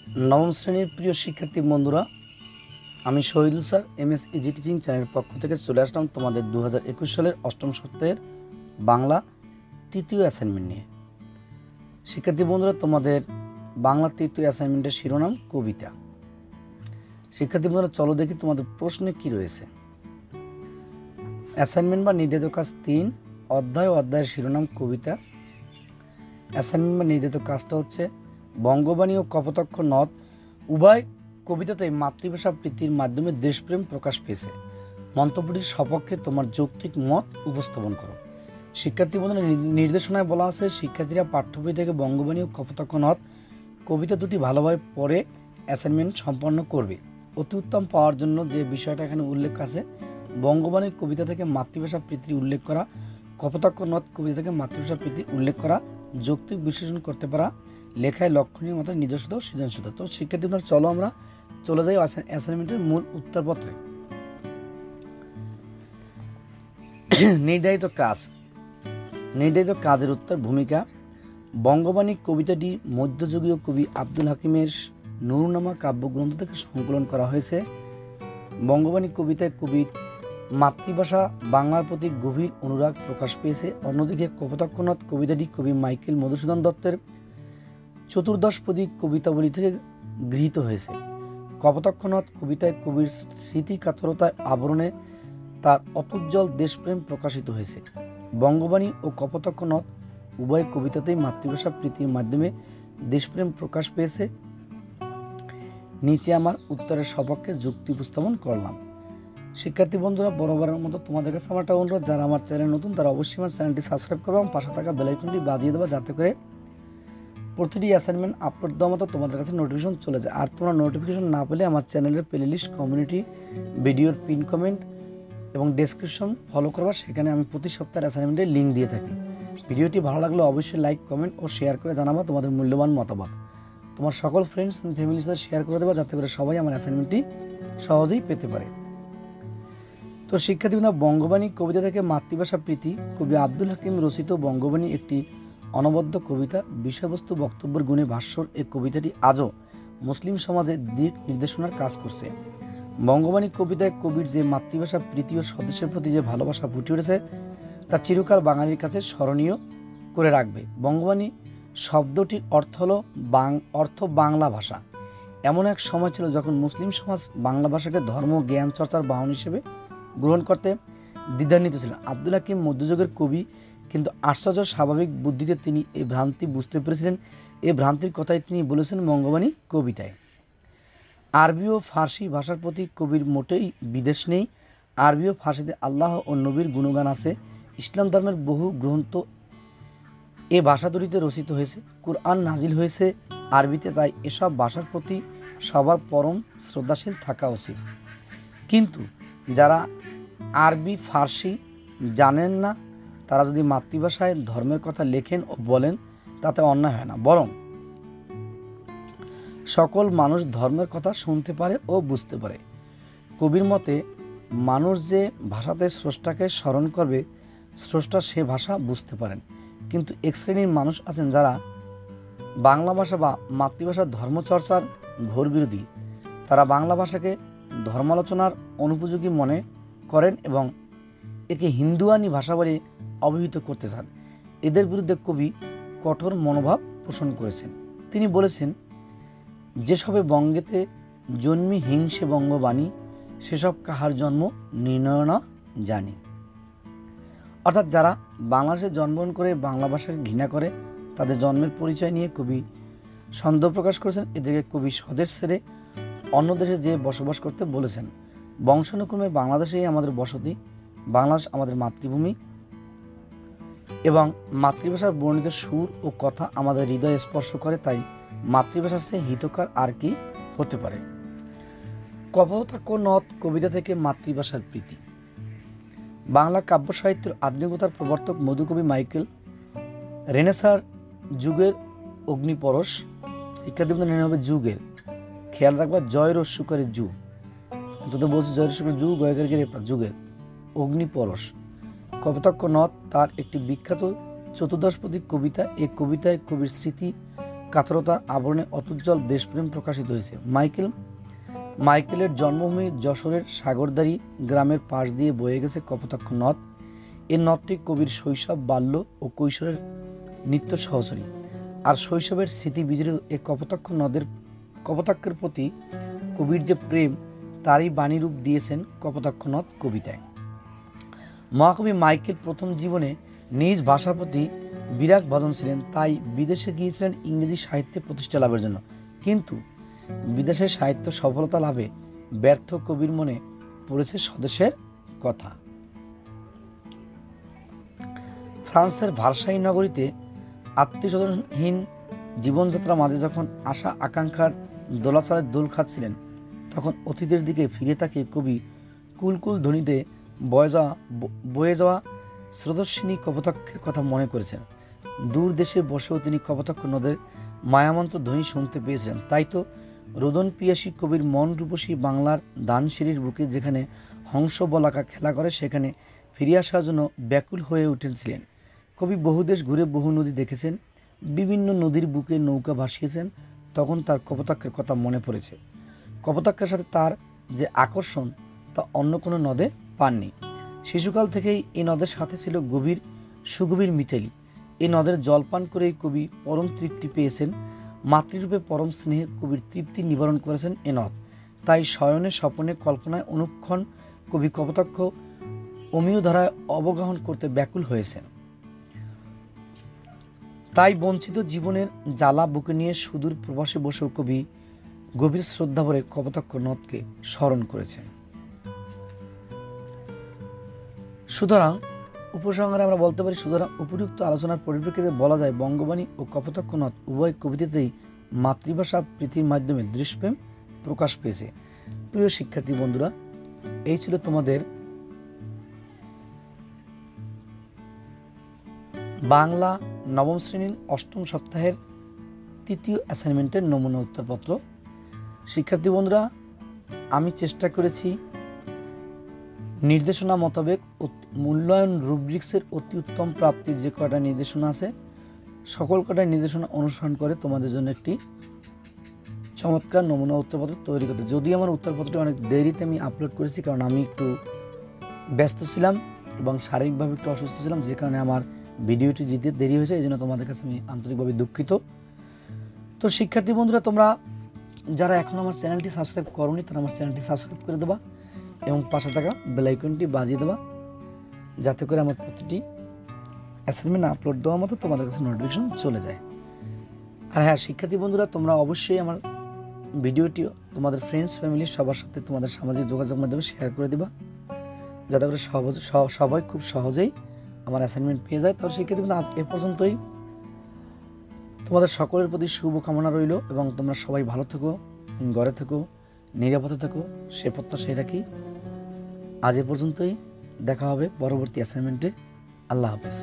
নবম শ্রেণীর প্রিয় শিক্ষার্থী বন্ধুরা, আমি Shahidul sir MS easy teaching চ্যানেলের পক্ষ থেকে চলে আসলাম তোমাদের 2021 সালের অষ্টম সপ্তাহের বাংলা তৃতীয় অ্যাসাইনমেন্ট নিয়ে। শিক্ষার্থী বন্ধুরা, তোমাদের বাংলা তৃতীয় অ্যাসাইনমেন্টের শিরোনাম কবিতা। শিক্ষার্থী বন্ধুরা, চলো দেখি তোমাদের প্রশ্নে কি রয়েছে। অ্যাসাইনমেন্ট বা নির্ধারিত কাজ 3, অধ্যায় ও অধ্যায়ের শিরোনাম কবিতা। অ্যাসাইনমেন্ট বা নির্ধারিত কাজটা হচ্ছে বঙ্গবাণী ও কপোতাক্ষ নদ উভয় কবিতাতে মাতৃভাষা প্রীতির মাধ্যমে দেশপ্রেম প্রকাশ পেয়েছে। মন্তব্যটির সপক্ষে তোমার যৌক্তিক মত উপস্থাপন করো। শিক্ষার্থী বন্ধুরা, নির্দেশনায় বলা আছে শিক্ষার্থীরা পাঠ্যবই থেকে বঙ্গবাণী ও কপোতাক্ষ নদ কবিতা দুটি ভালোভাবে পড়ে অ্যাসাইনমেন্ট সম্পন্ন করবে। অতি উত্তম পাওয়ার জন্য যে বিষয়টা এখানে উল্লেখ আছে, বঙ্গবাণীর কবিতা থেকে মাতৃভাষা প্রীতি উল্লেখ করা, কপোতাক্ষ নদ কবিতা থেকে মাতৃভাষা প্রীতি উল্লেখ করা, যৌক্তিক বিশ্লেষণ করতে পারা, লেখায় লক্ষণীয় মতো নিজস্ব সৃজনশীলতা। তো শিক্ষার্থীরা, চলো আমরা চলে যাই অ্যাসাইনমেন্টের মূল উত্তরপত্রে। নির্ধারিত কাজের উত্তর। ভূমিকা। বঙ্গবাণী কবিতাটি মধ্যযুগীয় কবি আব্দুল হাকিমের নুরুন্নামা কাব্যগ্রন্থ থেকে সংকলন করা হয়েছে। বঙ্গবাণী কবিতায় কবির মাতৃভাষা বাংলার প্রতি গভীর অনুরাগ প্রকাশ পেয়েছে। অন্যদিকে কপোতাক্ষ নদ কবিতাটি কবি মাইকেল মধুসূদন দত্তের চতুর্দশপদী কবিতাবলী থেকে গৃহীত হয়েছে। কপোতাক্ষ নদ কবিতায় কবির স্মৃতিকাতরতায় আবরণে তার অতুজ্জ্বল দেশপ্রেম প্রকাশিত হয়েছে। বঙ্গবাণী ও কপোতাক্ষ নদ উভয় কবিতাতেই মাতৃভাষা প্রীতির মাধ্যমে দেশপ্রেম প্রকাশ পেয়েছে। নিচে আমার উত্তরের সপক্ষে যুক্তি উপস্থাপন করলাম। শিক্ষার্থী বন্ধুরা, বরাবরের মতো তোমাদের কাছে আমার একটা অনুরোধ, যারা আমার চ্যানেল নতুন তারা অবশ্যই আমার চ্যানেলটি সাবস্ক্রাইব করবে এবং পাশে থাকা বেল আইকনটি বাজিয়ে দেবে, যাতে করে প্রতিটি অ্যাসাইনমেন্ট আপলোড দেওয়া মতো তোমাদের কাছে নোটিফিকেশন চলে যায়। আর তোমরা নোটিফিকেশন না পেলে আমার চ্যানেলের প্লেলিস্ট, কমিউনিটি, ভিডিওর পিন কমেন্ট এবং ডেসক্রিপশন ফলো করবা। সেখানে আমি প্রতি সপ্তাহের অ্যাসাইনমেন্টের লিঙ্ক দিয়ে থাকি। ভিডিওটি ভালো লাগলে অবশ্যই লাইক, কমেন্ট ও শেয়ার করে জানাবো তোমাদের মূল্যবান মতামত। তোমার সকল ফ্রেন্ডস এবং ফ্যামিলির সাথে শেয়ার করে দেবা, যাতে করে সবাই আমার অ্যাসাইনমেন্টটি সহজেই পেতে পারে। তো শিক্ষার্থীরা, বঙ্গবাণী কবিতা থেকে মাতৃভাষা প্রীতি কবি আব্দুল হাকিম রচিত বঙ্গবাণী একটি অনবদ্য কবিতা। বিষয়বস্তু বক্তব্যের গুণে ভাস্বর এই কবিতাটি আজও মুসলিম সমাজে দিক নির্দেশনার কাজ করছে। বঙ্গবাণী কবিতায় কবির যে মাতৃভাষা প্রীতি ও স্বদেশের প্রতি যে ভালোবাসা ফুটে উঠেছে, তা চিরকাল বাঙালির কাছে স্মরণীয় করে রাখবে। বঙ্গবাণী শব্দটির অর্থ বাংলা ভাষা। এমন এক সময় ছিল যখন মুসলিম সমাজ বাংলা ভাষাকে ধর্ম জ্ঞান চর্চার বাহন হিসেবে গ্রহণ করতে দ্বিধান্বিত ছিলেন। আব্দুল হাকিম মধ্যযুগের কবি, কিন্তু আশ্চর্য স্বাভাবিক বুদ্ধিতে তিনি এই ভ্রান্তি বুঝতে পেরেছিলেন। এই ভ্রান্তির কথাই তিনি বলেছেন বঙ্গবাণী কবিতায়। আরবি ও ফার্সি ভাষার প্রতি কবির মোটেই বিদ্বেষ নেই। আরবি ও ফার্সিতে আল্লাহ ও নবীর গুণগান আছে। ইসলাম ধর্মের বহু গ্রন্থ এ ভাষা দুটিতে রচিত হয়েছে। কুরআন নাজিল হয়েছে আরবিতে, তাই এসব ভাষার প্রতি সবার পরম শ্রদ্ধাশীল থাকা উচিত। কিন্তু যারা আরবি ফার্সি জানেন না, তারা যদি মাতৃভাষায় ধর্মের কথা লেখেন ও বলেন, তাতে অন্যায় হয় না, বরং সকল মানুষ ধর্মের কথা শুনতে পারে ও বুঝতে পারে। কবির মতে, মানুষ যে ভাষাতে স্রষ্টাকে স্মরণ করবে, স্রষ্টা সে ভাষা বুঝতে পারেন। কিন্তু এক শ্রেণীর মানুষ আছেন যারা বাংলা ভাষা বা মাতৃভাষার ধর্মচর্চার ঘোর বিরোধী। তারা বাংলা ভাষাকে ধর্মালোচনার অনুপযোগী মনে করেন এবং একে হিন্দুয়ানি ভাষা বলে অভিহিত করতে চান। এদের বিরুদ্ধে কবি কঠোর মনোভাব পোষণ করেছেন। তিনি বলেছেন, যেসবে বঙ্গেতে জন্মি হিংসে বঙ্গবাণী, সেসব কাহার জন্ম নির্ণয় না জানি। অর্থাৎ যারা বাংলাদেশে জন্মগ্রহণ করে বাংলা ভাষাকে ঘৃণা করে, তাদের জন্মের পরিচয় নিয়ে কবি সন্দেহ প্রকাশ করেছেন। এদেরকে কবি স্বদেশ ছেড়ে অন্য দেশে যে বসবাস করতে বলেছেন। বংশানুক্রমে বাংলাদেশেই আমাদের বসতি, বাংলাদেশ আমাদের মাতৃভূমি এবং মাতৃভাষার বর্ণিত সুর ও কথা আমাদের হৃদয়ে স্পর্শ করে। তাই মাতৃভাষার চেয়ে হিতকর আর কি হতে পারে। কপোতাক্ষ নদ কবিতা থেকে মাতৃভাষার প্রীতি। বাংলা কাব্য সাহিত্যের আধুনিকতার প্রবর্তক মধুকবি মাইকেল রেনেসার যুগের অগ্নিপরশ। শিক্ষার্থীবৃন্দ নেওয়া হবে যুগের, খেয়াল রাখবা জয় রস্যকারের যুগ, অন্তত বলছে জয় রস্যকারের যুগ, যুগের অগ্নিপরশ। কপোতাক্ষ নদ তার একটি বিখ্যাত চতুর্দশপদী কবিতা। এই কবিতায় কবির স্মৃতি কাতরতার আবরণে অতুজ্জ্বল দেশপ্রেম প্রকাশিত হয়েছে। মাইকেলের জন্মভূমি যশোরের সাগরদাড়ি গ্রামের পাশ দিয়ে বয়ে গেছে কপোতাক্ষ নদ। এই নদটি কবির শৈশব, বাল্য ও কৈশোরের নিত্য সহচরী। আর শৈশবের স্মৃতি বিজড়িত এই কপোতাক্ষের প্রতি কবির যে প্রেম, তারই বাণীরূপ দিয়েছেন কপোতাক্ষ নদ কবিতায়। মহাকবি মাইকেল প্রথম জীবনে নিজ ভাষার প্রতি বিরাগ ভাজন ছিলেন, তাই বিদেশে গিয়েছিলেন ইংরেজি সাহিত্যে প্রতিষ্ঠা লাভের জন্য। কিন্তু বিদেশের সাহিত্য সফলতা লাভে ব্যর্থ কবির মনে পড়েছে স্বদেশের কথা। ফ্রান্সের ভার্সাই নগরীতে আত্মীয়স্বজনহীন জীবনযাত্রার মাঝে যখন আশা আকাঙ্ক্ষার দোলাচলের দোল খাচ্ছিলেন, তখন অতীতের দিকে ফিরে তাকিয়ে কবি কুলকুল ধ্বনিতে বয়ে যাওয়া স্রোতস্বিনী কপোতাক্ষের কথা মনে করেছেন। দূর দেশে বসেও তিনি কপোতাক্ষ নদের মায়ামন্ত্র ধ্বনি শুনতে পেয়েছিলেন। তাই তো রোদন পিয়াসী কবির মন রূপসী বাংলার দানসিঁড়ির বুকে যেখানে হংস বলাকা খেলা করে, সেখানে ফিরে আসার জন্য ব্যাকুল হয়ে উঠেছিলেন। কবি বহু দেশ ঘুরে বহু নদী দেখেছেন, বিভিন্ন নদীর বুকে নৌকা ভাসিয়েছেন। তখন তার কপোতাক্ষের কথা মনে পড়েছে। কপোতাক্ষের সাথে তার যে আকর্ষণ, তা অন্য কোনো নদে পাননি। শিশুকাল থেকেই এই নদের সাথে ছিল সুগভীর মিতালি। এই নদের জলপান করেই কবি পরম তৃপ্তি পেয়েছেন। মাতৃরূপে পরম স্নেহে কবির তৃপ্তি নিবারণ করেছেন এ নদ। তাই শয়নে স্বপনে কল্পনায় অনুক্ষণ কবি কপোতাক্ষ অমীয় ধারায় অবগাহন করতে ব্যাকুল হয়েছেন। তাই বঞ্চিত জীবনের জ্বালা বুকে নিয়ে সুদূর প্রবাসে বসেও কবি গভীর শ্রদ্ধা ভরে কপোতাক্ষ নদকে স্মরণ করেছেন। সুতরাং উপসংহারে আমরা বলতে পারি, উপযুক্ত আলোচনার পরিপ্রেক্ষিতে বলা যায়, বঙ্গবাণী ও কপোতাক্ষ নদ উভয় কবিতাতেই মাতৃভাষা প্রীতির মাধ্যমে দৃশ্যপ্রেম প্রকাশ পেয়েছে। প্রিয় শিক্ষার্থী বন্ধুরা, এই ছিল তোমাদের বাংলা নবম শ্রেণীর অষ্টম সপ্তাহের তৃতীয় অ্যাসাইনমেন্টের নমুনা উত্তরপত্র। শিক্ষার্থী বন্ধুরা, আমি চেষ্টা করেছি নির্দেশনা মোতাবেক মূল্যায়ন রুব্রিক্সের অতি উত্তম প্রাপ্তির যে কয়টা নির্দেশনা আছে, সকল কয়টা নির্দেশনা অনুসরণ করে তোমাদের জন্য একটি চমৎকার নমুনা উত্তরপত্র তৈরি করতে। যদিও আমার উত্তরপত্রটি অনেক দেরিতে আমি আপলোড করেছি, কারণ আমি একটু ব্যস্ত ছিলাম এবং শারীরিকভাবে একটু অসুস্থ ছিলাম, যে কারণে আমার ভিডিওটি দিতে দেরি হয়েছে। এই জন্য তোমাদের কাছে আমি আন্তরিকভাবে দুঃখিত। তো শিক্ষার্থী বন্ধুরা, তোমরা যারা এখন আমার চ্যানেলটি সাবস্ক্রাইব করোনি, তারা আমার চ্যানেলটি সাবস্ক্রাইব করে দেবা এবং পাশে থাকা বেল আইকনটি বাজিয়ে দেবা, যাতে করে আমার প্রতিটি অ্যাসাইনমেন্ট আপলোড দেওয়ার মতো তোমাদের কাছে নোটিফিকেশন চলে যায়। আর হ্যাঁ শিক্ষার্থী বন্ধুরা, তোমরা অবশ্যই আমার ভিডিওটি তোমাদের ফ্রেন্ডস ফ্যামিলি সবার সাথে তোমাদের সামাজিক যোগাযোগ মাধ্যমে শেয়ার করে দিবা, যাতে করে সবাই খুব সহজেই আমার অ্যাসাইনমেন্ট পেয়ে যায়। তো শিক্ষার্থী বন্ধু, আজ এ পর্যন্তই। তোমাদের সকলের প্রতি শুভকামনা রইল এবং তোমরা সবাই ভালো থেকো, ঘরে থেকো, নিরাপদে থেকো, সে প্রত্যাশাই রাখি। আজ এ পর্যন্তই, দেখা হবে পরবর্তী অ্যাসাইনমেন্টে। আল্লাহ হাফেজ।